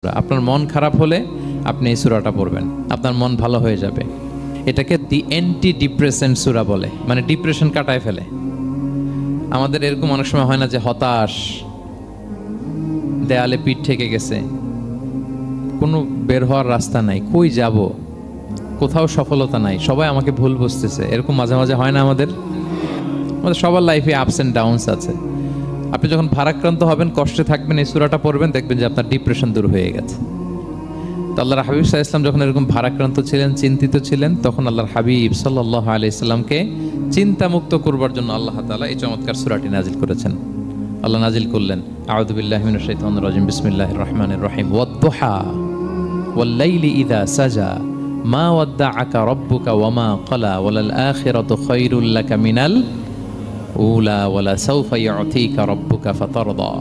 আপনার মন খারাপ হলে আপনি এই সূরাটা পড়বেন, আপনার মন ভালো হয়ে যাবে। এটাকে দি অ্যান্টি ডিপ্রেসেন্ট সূরা বলে, মানে ডিপ্রেশন কাটায় ফেলে। আমাদের এরকম অনেক সময় হয় না যে হতাশ, দেয়ালে পিঠ ঠেকে গেছে, কোনো বের হওয়ার রাস্তা নাই, কই যাব, কোথাও সফলতা নাই, সবাই আমাকে ভুল বুঝতেছে, এরকম মাঝে মাঝে হয় না? আমাদের সবার লাইফে আপস অ্যান্ড ডাউনস আছে। আপনি যখন ভারাক্রান্ত হবেন, কষ্টে থাকবেন, এই সূরাটা পড়বেন, দেখবেন যে আপনার ডিপ্রেশন দূর হয়ে গেছে। তো আল্লাহর হাবিব সাল্লাল্লাহু আলাইহি ওয়াসাল্লাম যখন এরকম ভারাক্রান্ত ছিলেন, চিন্তিত ছিলেন, তখন আল্লাহর হাবিব সাল্লাল্লাহু আলাইহি ওয়াসাল্লামকে চিন্তামুক্ত করবার জন্য আল্লাহ তাআলা এই চমৎকার সূরাটি নাজিল করেছেন। আল্লাহ নাজিল করলেন, আউযু বিল্লাহি মিনাশ শাইতানির রাজিম, বিসমিল্লাহির রাহমানির রাহিম, ওয়াদ-দুহা ওয়াল-লাইলি ইযা সাজা মা ওয়াদ্দাআকা রাব্বুকা ওয়া মা ক্বালা ওয়ালাল আখিরাতু খায়রুল লাকা মিনাল উলা ওয়ালা সাওফা ইউতিকা রাব্বুকা ফাতারদা।